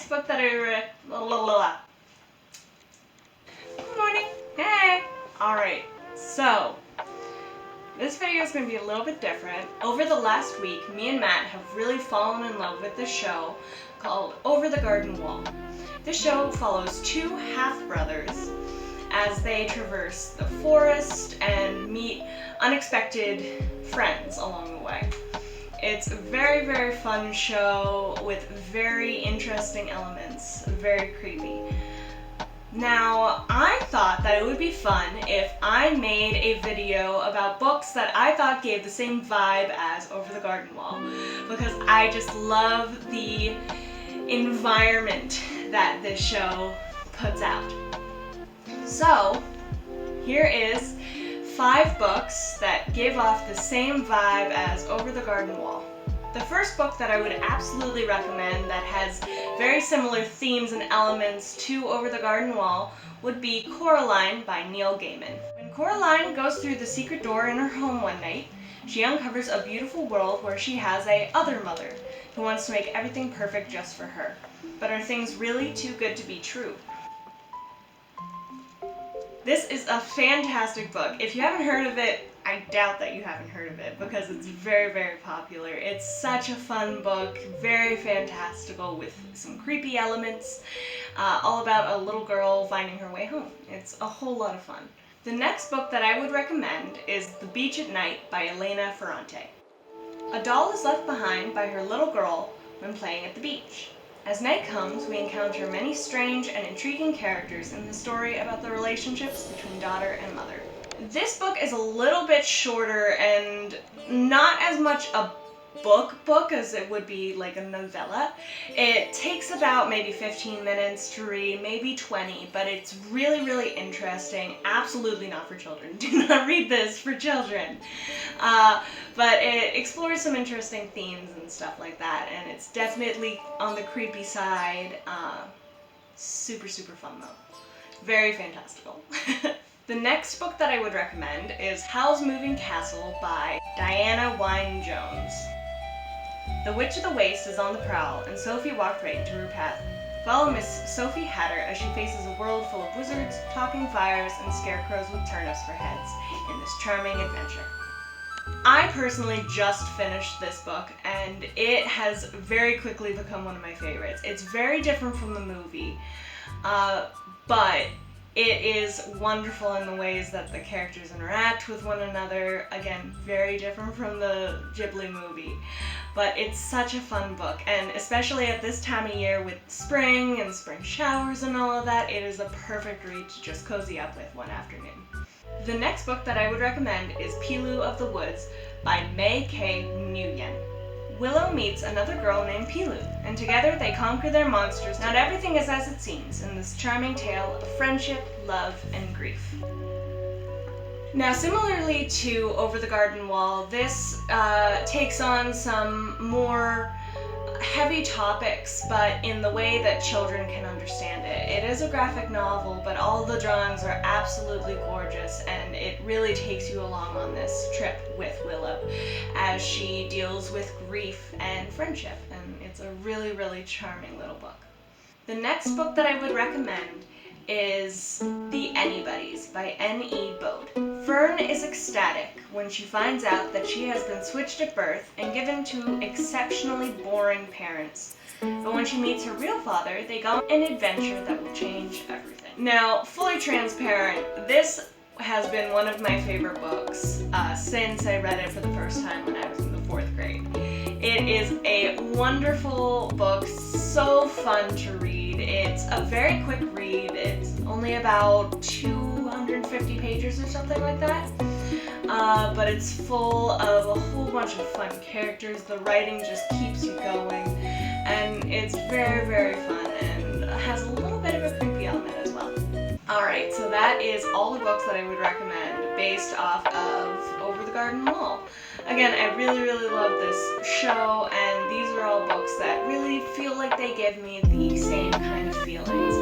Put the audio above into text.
next book that I read... Good morning. Hey. Alright, so this video is going to be a little bit different. Over the last week, me and Matt have really fallen in love with this show called Over the Garden Wall. This show follows two half-brothers as they traverse the forest and meet unexpected friends along the way. It's a very, very fun show with very interesting elements, very creepy. Now, I thought that it would be fun if I made a video about books that I thought gave the same vibe as Over the Garden Wall, because I just love the environment that this show puts out. So, here is 5 books that give off the same vibe as Over the Garden Wall. The first book that I would absolutely recommend that has very similar themes and elements to Over the Garden Wall would be Coraline by Neil Gaiman. When Coraline goes through the secret door in her home one night, she uncovers a beautiful world where she has a other mother who wants to make everything perfect just for her. But are things really too good to be true? This is a fantastic book. If you haven't heard of it, I doubt that you haven't heard of it because it's very, very popular. It's such a fun book, very fantastical with some creepy elements, all about a little girl finding her way home. It's a whole lot of fun. The next book that I would recommend is The Beach at Night by Elena Ferrante. A doll is left behind by her little girl when playing at the beach. As night comes, we encounter many strange and intriguing characters in the story about the relationships between daughter and mother. This book is a little bit shorter and not as much a book as it would be like a novella. It takes about maybe 15 minutes to read, maybe 20, but it's really, really interesting. Absolutely not for children. Do not read this for children. But it explores some interesting themes and stuff like that, and it's definitely on the creepy side. Super, super fun though. Very fantastical. The next book that I would recommend is Howl's Moving Castle by Diana Wynne Jones. The Witch of the Waste is on the prowl, and Sophie walked right into her path. Follow Miss Sophie Hatter as she faces a world full of wizards, talking fires, and scarecrows with turnips for heads in this charming adventure. I personally just finished this book, and it has very quickly become one of my favorites. It's very different from the movie, but it is wonderful in the ways that the characters interact with one another. Again, very different from the Ghibli movie. But it's such a fun book, and especially at this time of year with spring and spring showers and all of that, it is a perfect read to just cozy up with one afternoon. The next book that I would recommend is Pilu of the Woods by May K. Nguyen. Willow meets another girl named Pilu, and together they conquer their monsters. Not everything is as it seems in this charming tale of friendship, love, and grief. Now, similarly to Over the Garden Wall, this takes on some more heavy topics, but in the way that children can understand it. It is a graphic novel, but all the drawings are absolutely gorgeous, and it really takes you along on this trip with Willow as she deals with grief and friendship, and it's a really, really charming little book. The next book that I would recommend is The Anybody's by N.E. Bode. Fern is ecstatic when she finds out that she has been switched at birth and given to exceptionally boring parents. But when she meets her real father, they go on an adventure that will change everything. Now, fully transparent, this has been one of my favorite books since I read it for the first time when I was in the 4th grade. It is a wonderful book, so fun to read. It's a very quick read. It's only about 250 pages or something like that. But it's full of a whole bunch of fun characters. The writing just keeps you going, and it's very, very fun and has a little bit of a creepy element as well. Alright, so that is all the books that I would recommend based off of Over the Garden Wall. Again, I really, really love this show, and these are all books that really feel like they give me the same kind of feelings